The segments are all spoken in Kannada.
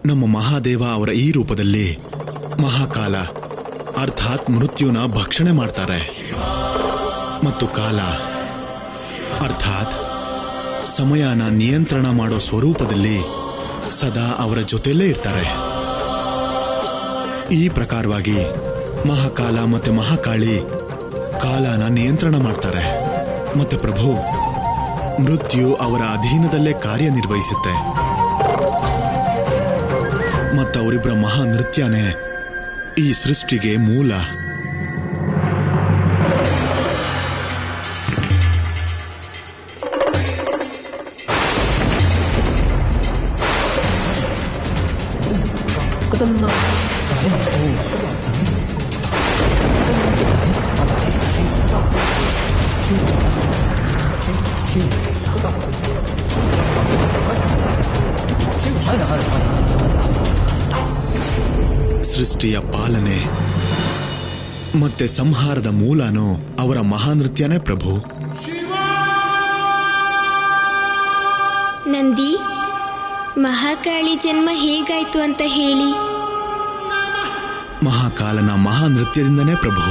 ನಮ್ಮ ಮಹಾದೇವ ಅವರ ಈ ರೂಪದಲ್ಲಿ ಮಹಾಕಾಲ ಅರ್ಥಾತ್ ಮೃತ್ಯುನ ಭಕ್ಷಣೆ ಮಾಡ್ತಾರೆ ಮತ್ತು ಕಾಲ ಅರ್ಥಾತ್ ಸಮಯನ ನಿಯಂತ್ರಣ ಮಾಡೋ ಸ್ವರೂಪದಲ್ಲಿ ಸದಾ ಅವರ ಜೊತೆಯಲ್ಲೇ ಇರ್ತಾರೆ. ಈ ಪ್ರಕಾರವಾಗಿ ಮಹಾಕಾಲ ಮತ್ತೆ ಮಹಾಕಾಳಿ ಕಾಲನ ನಿಯಂತ್ರಣ ಮಾಡ್ತಾರೆ. ಮತ್ತೆ ಪ್ರಭು, ಮೃತ್ಯು ಅವರ ಅಧೀನದಲ್ಲೇ ಕಾರ್ಯನಿರ್ವಹಿಸುತ್ತೆ. ಮತ್ತವರಿಬ್ಬರ ಮಹಾ ನೃತ್ಯನೇ ಈ ಸೃಷ್ಟಿಗೆ ಮೂಲ. ಸೃಷ್ಟಿಯ ಪಾಲನೆ ಮತ್ತೆ ಸಂಹಾರದ ಮೂಲನೂ ಅವರ ಮಹಾನೃತ್ಯನೇ ಪ್ರಭು. ನಂದಿ, ಮಹಾಕಾಳಿ ಜನ್ಮ ಹೇಗಾಯ್ತು ಅಂತ ಹೇಳಿ. ಮಹಾಕಾಲನ ಮಹಾನೃತ್ಯದಿಂದನೇ ಪ್ರಭು.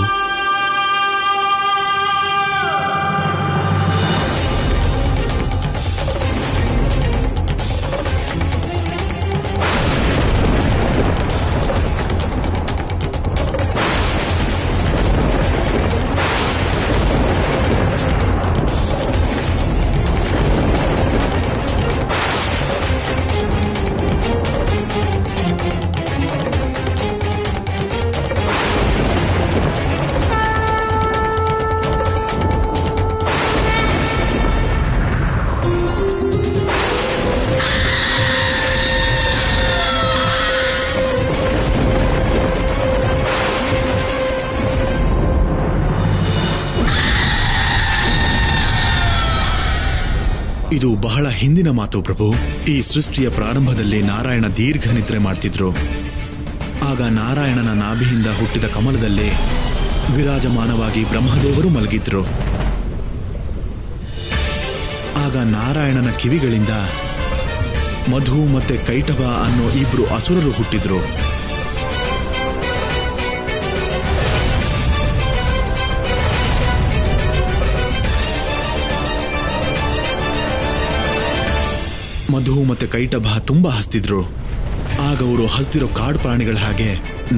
ಇದು ಬಹಳ ಹಿಂದಿನ ಮಾತು ಪ್ರಭು. ಈ ಸೃಷ್ಟಿಯ ಪ್ರಾರಂಭದಲ್ಲಿ ನಾರಾಯಣ ದೀರ್ಘ ನಿದ್ರೆ ಮಾಡ್ತಿದ್ರು. ಆಗ ನಾರಾಯಣನ ನಾಭಿಯಿಂದ ಹುಟ್ಟಿದ ಕಮಲದಲ್ಲಿ ವಿರಾಜಮಾನವಾಗಿ ಬ್ರಹ್ಮದೇವರು ಮಲಗಿದ್ರು. ಆಗ ನಾರಾಯಣನ ಕಿವಿಗಳಿಂದ ಮಧು ಮತ್ತೆ ಕೈಟಭ ಅನ್ನೋ ಇಬ್ರು ಅಸುರರು ಹುಟ್ಟಿದ್ರು. ಮಧು ಮತ್ತೆ ಕೈಟಭ ತುಂಬಾ ಹಸ್ತಿದ್ರು. ಆಗ ಅವರು ಹಸ್ತಿರೋ ಕಾಡು ಪ್ರಾಣಿಗಳ ಹಾಗೆ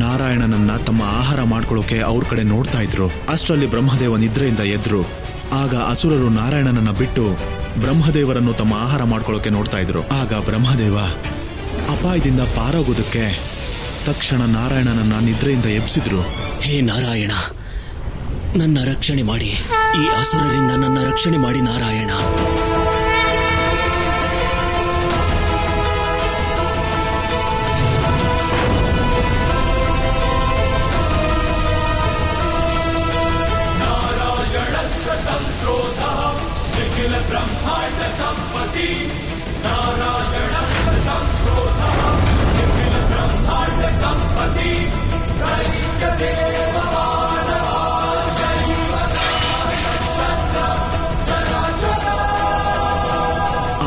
ನಾರಾಯಣನನ್ನ ತಮ್ಮ ಆಹಾರ ಮಾಡ್ಕೊಳ್ಳೋಕೆ ಅವ್ರ ಕಡೆ ನೋಡ್ತಾ ಇದ್ರು. ಅಷ್ಟರಲ್ಲಿ ಬ್ರಹ್ಮದೇವ ನಿದ್ರೆಯಿಂದ ಎದ್ರು. ಆಗ ಅಸುರರು ನಾರಾಯಣನನ್ನ ಬಿಟ್ಟು ಬ್ರಹ್ಮದೇವರನ್ನು ತಮ್ಮ ಆಹಾರ ಮಾಡ್ಕೊಳ್ಳೋಕೆ ನೋಡ್ತಾ ಇದ್ರು. ಆಗ ಬ್ರಹ್ಮದೇವ ಅಪಾಯದಿಂದ ಪಾರಾಗೋದಕ್ಕೆ ತಕ್ಷಣ ನಾರಾಯಣನನ್ನ ನಿದ್ರೆಯಿಂದ ಎಬ್ಸಿದ್ರು. ಹೇ ನಾರಾಯಣ, ನನ್ನ ರಕ್ಷಣೆ ಮಾಡಿ, ಈ ಅಸುರರಿಂದ ನನ್ನ ರಕ್ಷಣೆ ಮಾಡಿ ನಾರಾಯಣ.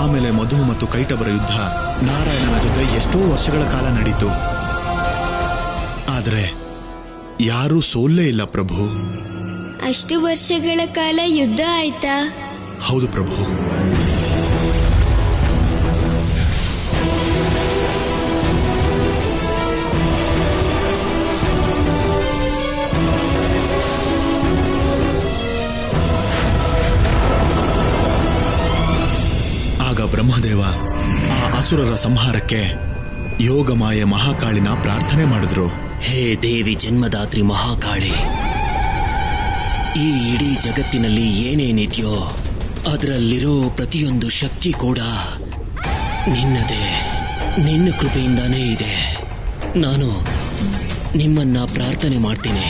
ಆಮೇಲೆ ಮಧು ಮತ್ತು ಕೈಟಭರ ಯುದ್ಧ ನಾರಾಯಣನ ಜೊತೆ ಎಷ್ಟೋ ವರ್ಷಗಳ ಕಾಲ ನಡೀತು. ಆದರೆ ಯಾರೂ ಸೋಲ್ಲೇ ಇಲ್ಲ ಪ್ರಭು. ಅಷ್ಟು ವರ್ಷಗಳ ಕಾಲ ಯುದ್ಧ ಆಯ್ತಾ? ಹೌದು ಪ್ರಭು. ಆಗ ಬ್ರಹ್ಮದೇವ ಆ ಅಸುರರ ಸಂಹಾರಕ್ಕೆ ಯೋಗಮಾಯೆ ಮಹಾಕಾಳಿನ ಪ್ರಾರ್ಥನೆ ಮಾಡಿದ್ರು. ಹೇ ದೇವಿ ಜನ್ಮದಾತ್ರಿ ಮಹಾಕಾಳಿ, ಈ ಇಡೀ ಜಗತ್ತಿನಲ್ಲಿ ಏನೇನಿದೆಯೋ ಅದರಲ್ಲಿರೋ ಪ್ರತಿಯೊಂದು ಶಕ್ತಿ ಕೂಡ ನಿನ್ನದೇ, ನಿನ್ನ ಕೃಪೆಯಿಂದಾನೇ ಇದೆ. ನಾನು ನಿಮ್ಮನ್ನ ಪ್ರಾರ್ಥನೆ ಮಾಡ್ತೀನಿ,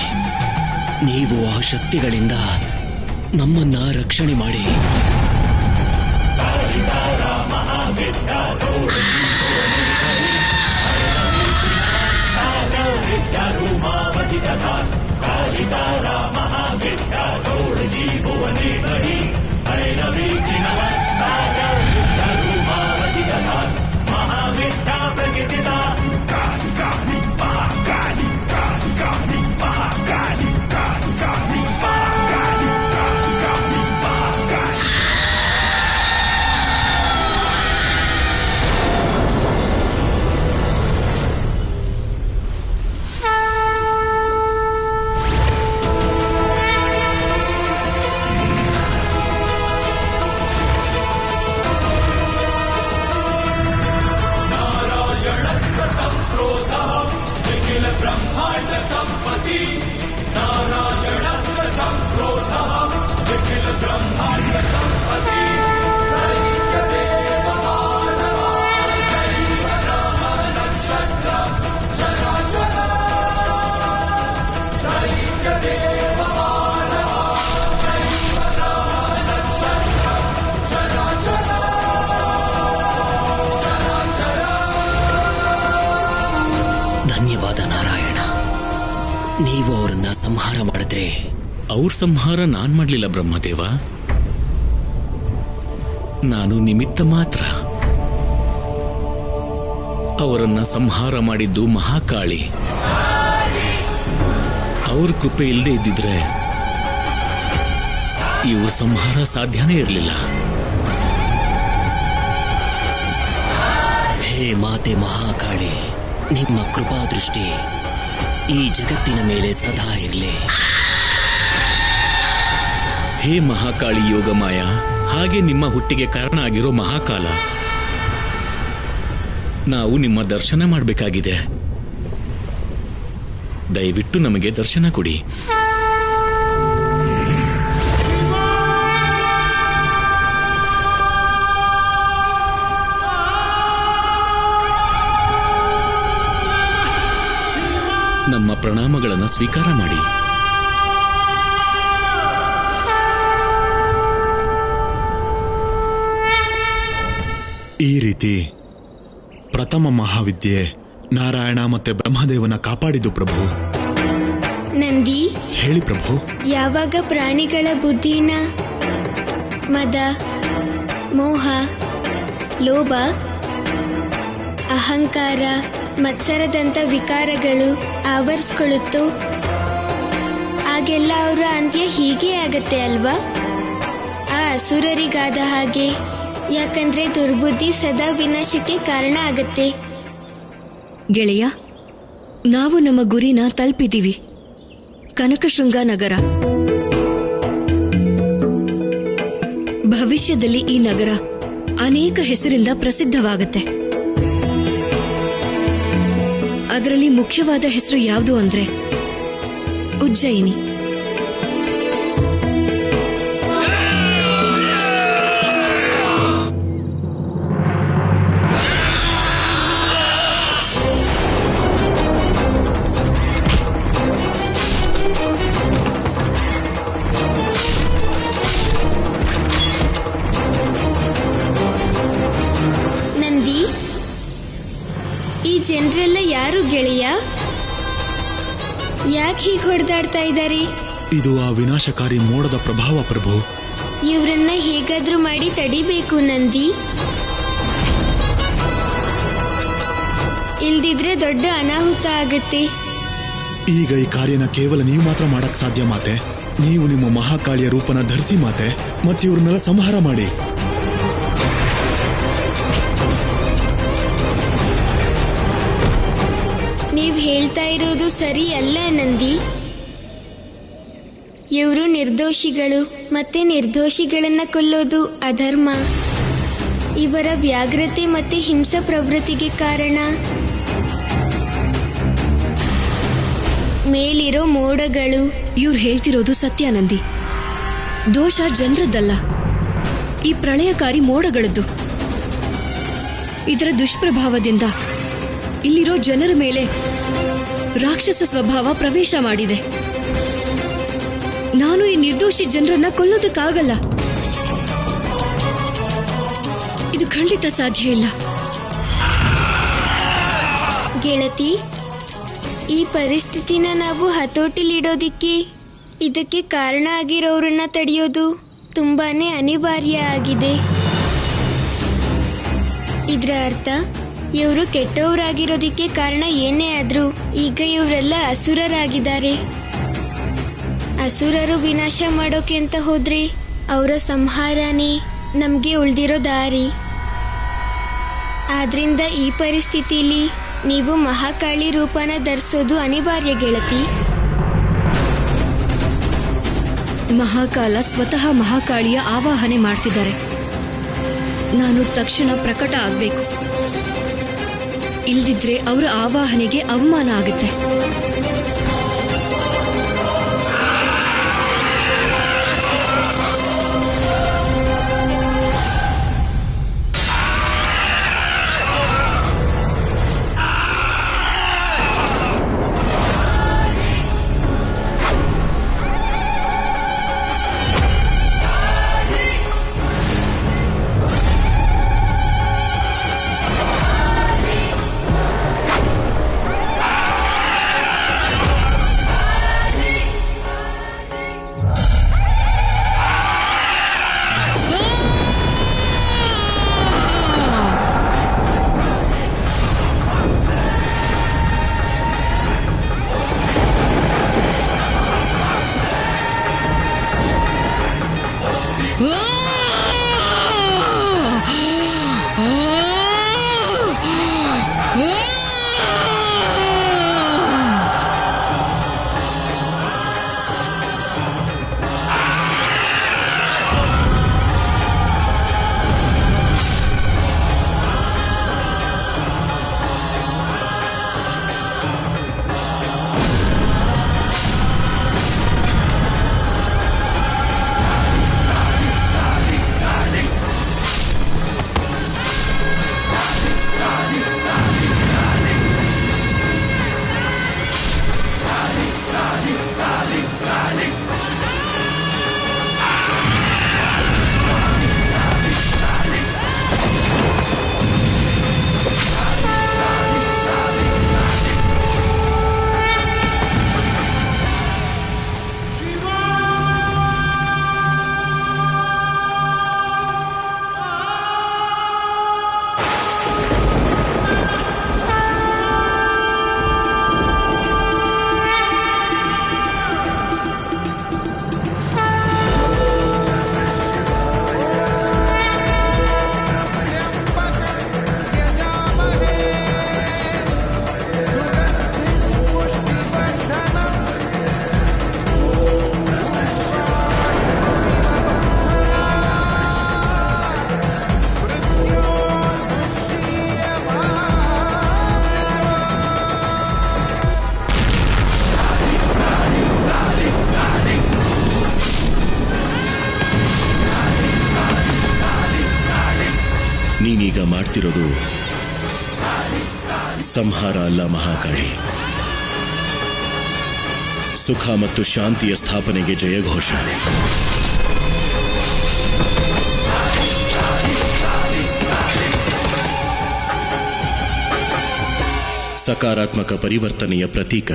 ನೀವು ಆ ಶಕ್ತಿಗಳಿಂದ ನಮ್ಮನ್ನ ರಕ್ಷಣೆ ಮಾಡಿ. महाविद्या प्रकृतिता ಧನ್ಯವಾದ ನಾರಾಯಣ. ನೀವು ಅವರನ್ನ ಸಂಹಾರ ಮಾಡಿದ್ರೆ. ಅವ್ರ ಸಂಹಾರ ನಾನ್ ಮಾಡ್ಲಿಲ್ಲ ಬ್ರಹ್ಮದೇವ, ನಾನು ನಿಮಿತ್ತ ಮಾತ್ರ. ಅವರನ್ನ ಸಂಹಾರ ಮಾಡಿದ್ದು ಮಹಾಕಾಳಿ. ಅವ್ರ ಕೃಪೆ ಇಲ್ಲದೆ ಇದ್ದಿದ್ರೆ ಇವ್ರ ಸಂಹಾರ ಸಾಧ್ಯನೇ ಇರಲಿಲ್ಲ. ಹೇ ಮಾತೆ ಮಹಾಕಾಳಿ, ನಿಮ್ಮ ಕೃಪಾ ದೃಷ್ಟಿ ಈ ಜಗತ್ತಿನ ಮೇಲೆ ಸದಾ ಇರಲಿ. ಹೇ ಮಹಾಕಾಳಿ ಯೋಗಮಾಯ, ಹಾಗೆ ನಿಮ್ಮ ಹುಟ್ಟಿಗೆ ಕಾರಣ ಆಗಿರೋ ಮಹಾಕಾಲ, ನಾವು ನಿಮ್ಮ ದರ್ಶನ ಮಾಡಬೇಕಾಗಿದೆ. ದಯವಿಟ್ಟು ನಮಗೆ ದರ್ಶನ ಕೊಡಿ. ನಮ್ಮ ಪ್ರಣಾಮಗಳನ್ನು ಸ್ವೀಕಾರ ಮಾಡಿ. ಈ ರೀತಿ ಪ್ರಥಮ ಮಹಾವಿದ್ಯೆ ನಾರಾಯಣ ಮತ್ತೆ ಬ್ರಹ್ಮದೇವನ ಕಾಪಾಡಿದ್ದು ಪ್ರಭು. ನಂದಿ, ಹೇಳಿ ಪ್ರಭು. ಯಾವಾಗ ಪ್ರಾಣಿಗಳ ಬುದ್ಧಿನ ಮದ, ಮೋಹ, ಲೋಭ, ಅಹಂಕಾರ, ಮತ್ಸರದಂತ ವಿಕಾರಗಳು ಆವರಿಸ್ಕೊಳ್ಳುತ್ತೋ ಆಗೆಲ್ಲ ಅವರ ಅಂತ್ಯ ಹೀಗೆ ಆಗತ್ತೆ ಅಲ್ವಾ? ಆ ಅಸುರರಿಗಾದ ಹಾಗೆ. ಯಾಕಂದ್ರೆ ದುರ್ಬುದ್ಧಿ ಸದಾ ವಿನಾಶಕ್ಕೆ ಕಾರಣ ಆಗತ್ತೆ. ಗೆಳೆಯ, ನಾವು ನಮ್ಮ ಗುರಿನ ತಲುಪಿದೀವಿ. ಕನಕಶೃಂಗ ನಗರ. ಭವಿಷ್ಯದಲ್ಲಿ ಈ ನಗರ ಅನೇಕ ಹೆಸರಿಂದ ಪ್ರಸಿದ್ಧವಾಗತ್ತೆ. ಅದರಲ್ಲಿ ಮುಖ್ಯವಾದ ಹೆಸರು ಯಾವುದು ಅಂದ್ರೆ ಉಜ್ಜಯಿನಿ. ಜನರೆಲ್ಲ ಯಾರು ಗೆಳೆಯ? ಯಾಕೆ ಹೀಗೆ ಹೊಡೆದಾಡ್ತಾ ಇದ್ದಾರೆ? ಇದು ಆ ವಿನಾಶಕಾರಿ ಮೋಡದ ಪ್ರಭಾವ ಪ್ರಭು. ಇವರನ್ನ ಹೇಗಾದ್ರೂ ಮಾಡಿ ತಡಿಬೇಕು ನಂದಿ. ಇಲ್ದಿದ್ರೆ ದೊಡ್ಡ ಅನಾಹುತ ಆಗತ್ತೆ. ಈಗ ಈ ಕಾರ್ಯನ ಕೇವಲ ನೀವು ಮಾತ್ರ ಮಾಡಕ್ ಸಾಧ್ಯ ಮಾತೆ. ನೀವು ನಿಮ್ಮ ಮಹಾಕಾಳಿಯ ರೂಪನ ಧರಿಸಿ ಮಾತೆ, ಮತ್ತೆ ಇವ್ರನ್ನೆಲ್ಲ ಸಂಹಾರ ಮಾಡಿ. ನೀವ್ ಹೇಳ್ತಾ ಇರೋದು ಸರಿ ಅಲ್ಲ ನಂದಿ. ಇವರು ನಿರ್ದೋಷಿಗಳು, ಮತ್ತೆ ನಿರ್ದೋಷಿಗಳನ್ನ ಕೊಲ್ಲೋದು ಅಧರ್ಮ. ಇವರ ವ್ಯಾಘ್ರತೆ ಮತ್ತೆ ಹಿಂಸಾ ಪ್ರವೃತ್ತಿಗೆ ಕಾರಣ ಮೇಲಿರೋ ಮೋಡಗಳು. ಇವ್ರು ಹೇಳ್ತಿರೋದು ಸತ್ಯ ನಂದಿ. ದೋಷ ಜನರದ್ದಲ್ಲ, ಈ ಪ್ರಳಯಕಾರಿ ಮೋಡಗಳದ್ದು. ಇದರ ದುಷ್ಪ್ರಭಾವದಿಂದ ಇಲ್ಲಿರೋ ಜನರ ಮೇಲೆ ರಾಕ್ಷಸ ಸ್ವಭಾವ ಪ್ರವೇಶ ಮಾಡಿದೆ. ನಾನು ಈ ನಿರ್ದೋಷಿ ಜನರನ್ನ ಕೊಲ್ಲೋದಕ್ಕಾಗಲ್ಲ. ಇದು ಖಂಡಿತ ಸಾಧ್ಯ ಇಲ್ಲ. ಗೆಳತಿ, ಈ ಪರಿಸ್ಥಿತಿನ ನಾವು ಹತೋಟಿಲಿಡೋದಿಕ್ಕೆ ಇದಕ್ಕೆ ಕಾರಣ ಆಗಿರೋರನ್ನ ತಡೆಯೋದು ತುಂಬಾನೇ ಅನಿವಾರ್ಯ ಆಗಿದೆ. ಇದರ ಅರ್ಥ ಇವರು ಕೆಟ್ಟವರಾಗಿರೋದಿಕ್ಕೆ ಕಾರಣ ಏನೇ ಆದ್ರೂ ಈಗ ಇವರೆಲ್ಲ ಅಸುರರಾಗಿದ್ದಾರೆ. ಅಸುರರು ವಿನಾಶ ಮಾಡೋಕೆ ಅಂತ ಹೋದ್ರೆ ಅವರ ಸಂಹಾರನೇ ನಮ್ಗೆ ಉಳ್ದಿರೋ ದಾರಿ. ಆದ್ರಿಂದ ಈ ಪರಿಸ್ಥಿತಿಲಿ ನೀವು ಮಹಾಕಾಳಿ ರೂಪನ ಧರಿಸೋದು ಅನಿವಾರ್ಯ ಗೆಳತಿ. ಮಹಾಕಾಲ ಸ್ವತಃ ಮಹಾಕಾಳಿಯ ಆವಾಹನೆ ಮಾಡ್ತಿದ್ದಾರೆ. ನಾನು ತಕ್ಷಣ ಪ್ರಕಟ ಆಗ್ಬೇಕು. ಇಲ್ದಿದ್ರೆ ಅವರ ಆವಾಹನೆಗೆ ಅವಮಾನ ಆಗುತ್ತೆ. ನೀನೀಗ ಮಾಡ್ತಿರೋದು ಸಂಹಾರ ಅಲ್ಲ ಮಹಾಕಾಳಿ, ಸುಖ ಮತ್ತು ಶಾಂತಿಯ ಸ್ಥಾಪನೆಗೆ ಜಯಘೋಷ. ಸಕಾರಾತ್ಮಕ ಪರಿವರ್ತನೆಯ ಪ್ರತೀಕ.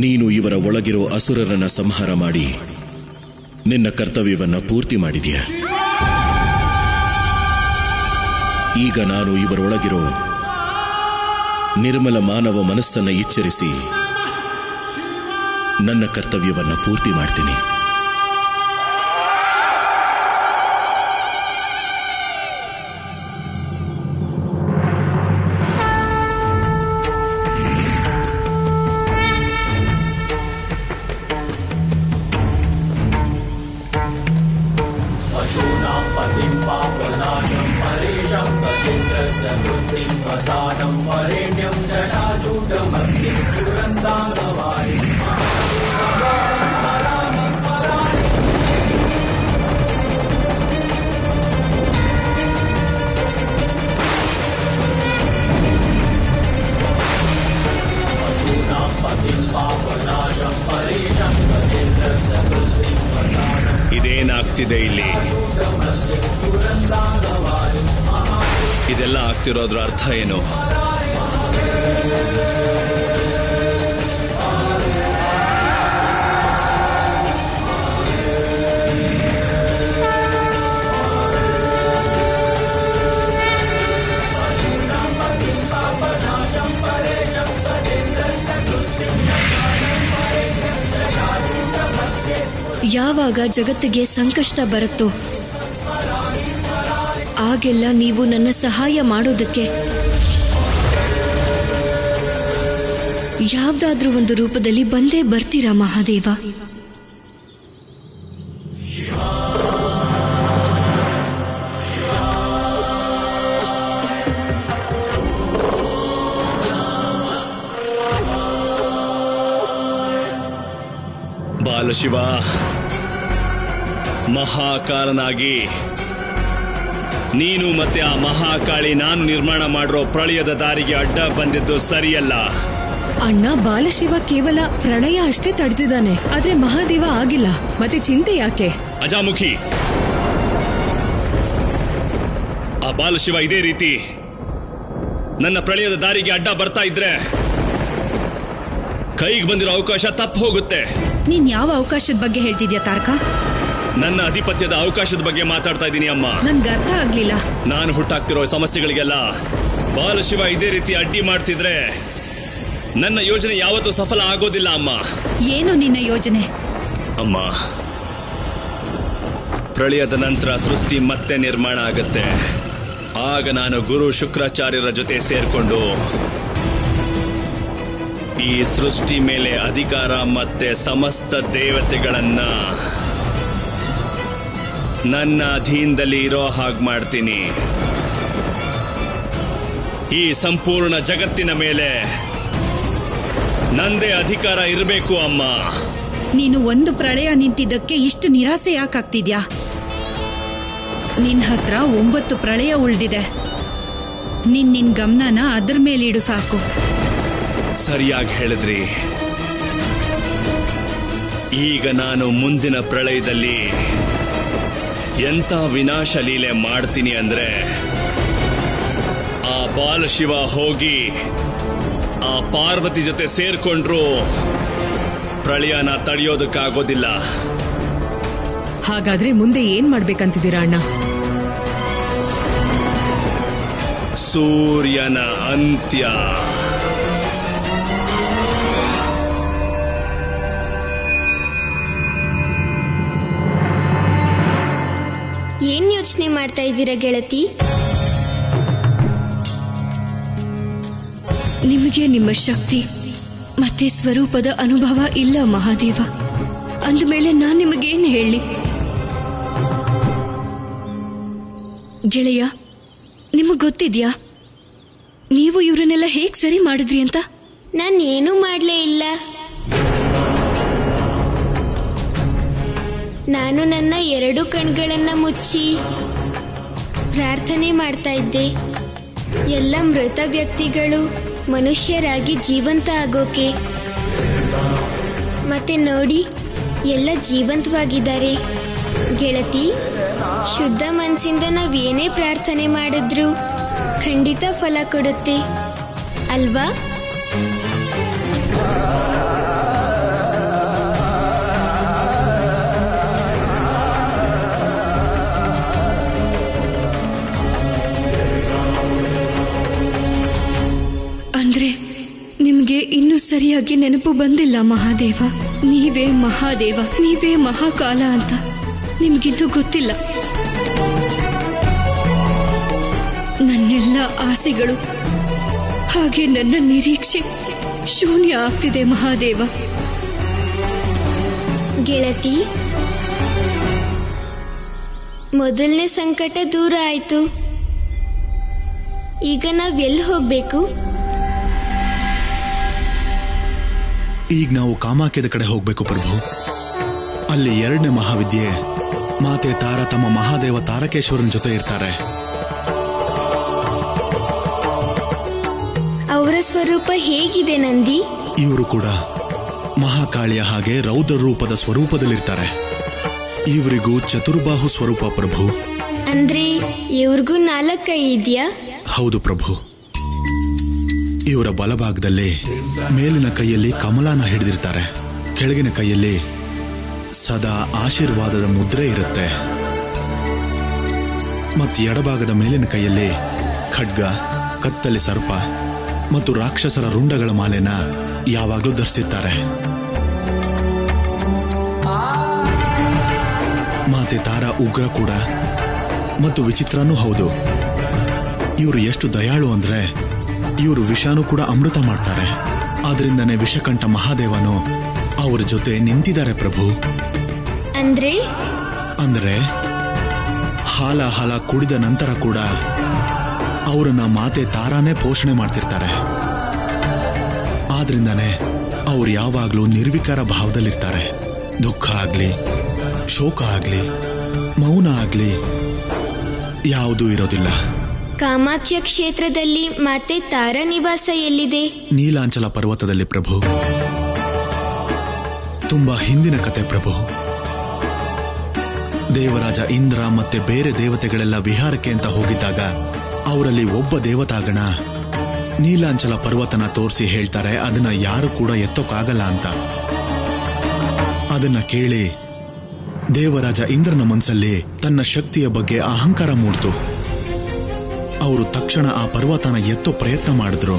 ನೀನು ಇವರ ಒಳಗಿರೋ ಅಸುರರನ್ನ ಸಂಹಾರ ಮಾಡಿ ನಿನ್ನ ಕರ್ತವ್ಯವನ್ನ ಪೂರ್ತಿ ಮಾಡಿದೆಯ. ಈಗ ನಾನು ಇವರೊಳಗಿರೋ ನಿರ್ಮಲ ಮಾನವ ಮನಸ್ಸನ್ನ ಎಚ್ಚರಿಸಿ ನನ್ನ ಕರ್ತವ್ಯವನ್ನ ಪೂರ್ತಿ ಮಾಡ್ತೀನಿ. ಇದೇನಾಗ್ತಿದೆ ಇಲ್ಲಿ? ಇದೆಲ್ಲ ಆಗ್ತಿರೋದ್ರ ಅರ್ಥ ಏನು? ಯಾವಾಗ ಜಗತ್ತಿಗೆ ಸಂಕಷ್ಟ ಬರುತ್ತೋ ಆಗೆಲ್ಲ ನೀವು ನನ್ನ ಸಹಾಯ ಮಾಡೋದಕ್ಕೆ ಯಾವ್ದಾದ್ರೂ ಒಂದು ರೂಪದಲ್ಲಿ ಬಂದೇ ಬರ್ತೀರಾ ಮಹಾದೇವ. ಬಾಲಶಿವ, ಮಹಾಕಾಲನಾಗಿ ನೀನು ಮತ್ತೆ ಆ ಮಹಾಕಾಳಿ ನಾನು ನಿರ್ಮಾಣ ಮಾಡಿರೋ ಪ್ರಳಯದ ದಾರಿಗೆ ಅಡ್ಡ ಬಂದಿದ್ದು ಸರಿಯಲ್ಲ. ಅಣ್ಣ, ಬಾಲಶಿವ ಕೇವಲ ಪ್ರಳಯ ಅಷ್ಟೇ ತಡೆದಿದ್ದಾನೆ, ಆದ್ರೆ ಮಹಾದೇವ ಆಗಿಲ್ಲ. ಮತ್ತೆ ಚಿಂತೆ ಯಾಕೆ? ಅಜಾಮುಖಿ, ಆ ಬಾಲಶಿವ ಇದೇ ರೀತಿ ನನ್ನ ಪ್ರಳಯದ ದಾರಿಗೆ ಅಡ್ಡ ಬರ್ತಾ ಇದ್ರೆ ಕೈಗೆ ಬಂದಿರೋ ಅವಕಾಶ ತಪ್ಪು ಹೋಗುತ್ತೆ. ನೀನ್ ಯಾವ ಅವಕಾಶದ ಬಗ್ಗೆ ಹೇಳ್ತಿದ್ಯಾ ತಾರಕ? ನನ್ನ ಅಧಿಪತ್ಯದ ಅವಕಾಶದ ಬಗ್ಗೆ ಮಾತಾಡ್ತಾ ಇದ್ದೀನಿ ಅಮ್ಮ. ನನ್ಗೆ ಅರ್ಥ ಆಗ್ಲಿಲ್ಲ. ನಾನು ಹುಟ್ಟಾಗ್ತಿರೋ ಸಮಸ್ಯೆಗಳಿಗೆಲ್ಲ ಬಾಲಶಿವ ಇದೇ ರೀತಿ ಅಡ್ಡಿ ಮಾಡ್ತಿದ್ರೆ ನನ್ನ ಯೋಜನೆ ಯಾವತ್ತೂ ಸಫಲ ಆಗೋದಿಲ್ಲ ಅಮ್ಮ. ಏನು ನಿನ್ನ ಯೋಜನೆ? ಅಮ್ಮ, ಪ್ರಳಯದ ನಂತರ ಸೃಷ್ಟಿ ಮತ್ತೆ ನಿರ್ಮಾಣ ಆಗುತ್ತೆ. ಆಗ ನಾನು ಗುರು ಶುಕ್ರಾಚಾರ್ಯರ ಜೊತೆ ಸೇರ್ಕೊಂಡು ಈ ಸೃಷ್ಟಿ ಮೇಲೆ ಅಧಿಕಾರ ಮತ್ತೆ ಸಮಸ್ತ ದೇವತೆಗಳನ್ನ ನನ್ನ ಅಧೀನದಲ್ಲಿ ಇರೋ ಹಾಗೆ ಮಾಡ್ತೀನಿ. ಈ ಸಂಪೂರ್ಣ ಜಗತ್ತಿನ ಮೇಲೆ ನಂದೇ ಅಧಿಕಾರ ಇರಬೇಕು ಅಮ್ಮ. ನೀನು ಒಂದು ಪ್ರಳಯ ನಿಂತಿದ್ದಕ್ಕೆ ಇಷ್ಟು ನಿರಾಸೆ ಯಾಕಾಗ್ತಿದ್ಯಾ? ನಿನ್ ಹತ್ರ 9 ಪ್ರಳಯ ಉಳ್ದಿದೆ. ನಿನ್ ಗಮನನ ಅದ್ರ ಮೇಲಿಡು ಸಾಕು. ಸರಿಯಾಗಿ ಹೇಳಿದ್ರಿ. ಈಗ ನಾನು ಮುಂದಿನ ಪ್ರಳಯದಲ್ಲಿ ಎಂತ ವಿನಾಶ ಲೀಲೆ ಮಾಡ್ತೀನಿ ಅಂದ್ರೆ ಆ ಬಾಲಶಿವ ಹೋಗಿ ಆ ಪಾರ್ವತಿ ಜೊತೆ ಸೇರ್ಕೊಂಡ್ರು ಪ್ರಳಯನ ತಡೆಯೋದಕ್ಕಾಗೋದಿಲ್ಲ. ಹಾಗಾದ್ರೆ ಮುಂದೆ ಏನ್ ಮಾಡ್ಬೇಕಂತಿದ್ದೀರಾ ಅಣ್ಣ? ಸೂರ್ಯನ ಅಂತ್ಯ. ಏನ್ ಯೋಚನೆ ಮಾಡ್ತಾ ಇದ್ದೀರಾ ಗೆಳತಿ? ನಿಮಗೆ ನಿಮ್ಮ ಶಕ್ತಿ ಮತ್ತೆ ಸ್ವರೂಪದ ಅನುಭವ ಇಲ್ಲ ಮಹಾದೇವ. ಅಂದಮೇಲೆ ನಾನು ನಿಮಗೇನು ಹೇಳಿ? ಗೆಳೆಯ, ನಿಮಗ್ ಗೊತ್ತಿದ್ಯಾ ನೀವು ಇವರನ್ನೆಲ್ಲ ಹೇಗ್ ಸರಿ ಮಾಡಿದ್ರಿ ಅಂತ? ನಾನು ಏನೂ ಮಾಡ್ಲೇ ಇಲ್ಲ. ನಾನು ನನ್ನ 2 ಕಣ್ಗಳನ್ನ ಮುಚ್ಚಿ ಪ್ರಾರ್ಥನೆ ಮಾಡ್ತಾ ಇದ್ದೆ. ಎಲ್ಲ ಮೃತ ವ್ಯಕ್ತಿಗಳು ಮನುಷ್ಯರಾಗಿ ಜೀವಂತ ಆಗೋಕೆ. ಮತ್ತೆ ನೋಡಿ, ಎಲ್ಲ ಜೀವಂತವಾಗಿದ್ದಾರೆ. ಗೆಳತಿ, ಶುದ್ಧ ಮನಸ್ಸಿಂದ ನಾವೇನೇ ಪ್ರಾರ್ಥನೆ ಮಾಡಿದ್ರೂ ಖಂಡಿತ ಫಲ ಕೊಡುತ್ತೆ ಅಲ್ವಾ? ಅಂದ್ರೆ ನಿಮ್ಗೆ ಇನ್ನೂ ಸರಿಯಾಗಿ ನೆನಪು ಬಂದಿಲ್ಲ ಮಹಾದೇವ. ನೀವೇ ಮಹಾದೇವ, ನೀವೇ ಮಹಾಕಾಲ ಅಂತ ನಿಮ್ಗಿನ್ನೂ ಗೊತ್ತಿಲ್ಲ. ನನ್ನೆಲ್ಲ ಆಸೆಗಳು ಹಾಗೆ ನನ್ನ ನಿರೀಕ್ಷೆ ಶೂನ್ಯ ಆಗ್ತಿದೆ ಮಹಾದೇವ. ಗೆಳತಿ, ಮೊದಲನೇ ಸಂಕಟ ದೂರ ಆಯ್ತು. ಈಗ ನಾವೆಲ್ಲಿ ಹೋಗ್ಬೇಕು? ಈಗ ನಾವು ಕಾಮಾಖ್ಯದ ಕಡೆ ಹೋಗ್ಬೇಕು ಪ್ರಭು. ಅಲ್ಲಿ 2ನೇ ಮಹಾವಿದ್ಯೆ ಮಾತೆ ತಾರ ತಮ್ಮ ಮಹಾದೇವ ತಾರಕೇಶ್ವರನ ಜೊತೆ ಇರ್ತಾರೆ. ಅವರ ಸ್ವರೂಪ ಹೇಗಿದೆ ನಂದಿ? ಇವರು ಕೂಡ ಮಹಾಕಾಳಿಯ ಹಾಗೆ ರೌದ್ರ ರೂಪದ ಸ್ವರೂಪದಲ್ಲಿರ್ತಾರೆ. ಇವರಿಗೂ ಚತುರ್ಬಾಹು ಸ್ವರೂಪ ಪ್ರಭು. ಅಂದ್ರೆ ಇವ್ರಿಗೂ 4 ಕೈ ಇದೆಯಾ? ಹೌದು ಪ್ರಭು. ಇವರ ಬಲಭಾಗದಲ್ಲಿ ಮೇಲಿನ ಕೈಯಲ್ಲಿ ಕಮಲಾನ ಹಿಡಿದಿರ್ತಾರೆ, ಕೆಳಗಿನ ಕೈಯಲ್ಲಿ ಸದಾ ಆಶೀರ್ವಾದದ ಮುದ್ರೆ ಇರುತ್ತೆ. ಮತ್ತು ಎಡಭಾಗದ ಮೇಲಿನ ಕೈಯಲ್ಲಿ ಖಡ್ಗ, ಕತ್ತಲೆ ಸರ್ಪ ಮತ್ತು ರಾಕ್ಷಸರ ರುಂಡಗಳ ಮಾಲೆನ ಯಾವಾಗಲೂ ಧರಿಸಿರ್ತಾರೆ. ಮಾತೆ ತಾರ ಉಗ್ರ ಕೂಡ ಮತ್ತು ವಿಚಿತ್ರನೂ ಹೌದು. ಇವರು ಎಷ್ಟು ದಯಾಳು ಅಂದ್ರೆ ಇವರು ವಿಷಾನು ಕೂಡ ಅಮೃತ ಮಾಡ್ತಾರೆ. ಆದ್ರಿಂದನೇ ವಿಷಕಂಠ ಮಹಾದೇವನು ಅವರ ಜೊತೆ ನಿಂತಿದ್ದಾರೆ ಪ್ರಭು. ಅಂದ್ರೆ ಹಾಲ ಕುಡಿದ ನಂತರ ಕೂಡ ಅವರನ್ನ ಮಾತೆ ತಾರಾನೇ ಪೋಷಣೆ ಮಾಡ್ತಿರ್ತಾರೆ. ಆದ್ರಿಂದನೇ ಅವ್ರು ಯಾವಾಗ್ಲೂ ನಿರ್ವಿಕಾರ ಭಾವದಲ್ಲಿರ್ತಾರೆ. ದುಃಖ ಆಗ್ಲಿ, ಶೋಕ ಆಗ್ಲಿ, ಮೌನ ಆಗ್ಲಿ ಯಾವುದೂ ಇರೋದಿಲ್ಲ. ಕಾಮಾಖ್ಯ ಕ್ಷೇತ್ರದಲ್ಲಿ ಮಾತೆ ತಾರಾ ನಿವಾಸ ಎಲ್ಲಿದೆ? ನೀಲಾಂಚಲ ಪರ್ವತದಲ್ಲಿ ಪ್ರಭು. ತುಂಬಾ ಹಿಂದಿನ ಕತೆ ಪ್ರಭು. ದೇವರಾಜ ಇಂದ್ರ ಮತ್ತೆ ಬೇರೆ ದೇವತೆಗಳೆಲ್ಲ ವಿಹಾರಕ್ಕೆ ಅಂತ ಹೋಗಿದ್ದಾಗ ಅವರಲ್ಲಿ ಒಬ್ಬ ದೇವತಾಗಣ ನೀಲಾಂಚಲ ಪರ್ವತನ ತೋರಿಸಿ ಹೇಳ್ತಾರೆ ಅದನ್ನ ಯಾರು ಕೂಡ ಎತ್ತೋಕ್ಕಾಗಲ್ಲ ಅಂತ. ಅದನ್ನ ಕೇಳಿ ದೇವರಾಜ ಇಂದ್ರನ ಮನಸ್ಸಲ್ಲಿ ತನ್ನ ಶಕ್ತಿಯ ಬಗ್ಗೆ ಅಹಂಕಾರ ಮೂಡ್ತು. ಅವರು ತಕ್ಷಣ ಆ ಪರ್ವತನ ಎತ್ತೋ ಪ್ರಯತ್ನ ಮಾಡಿದ್ರು.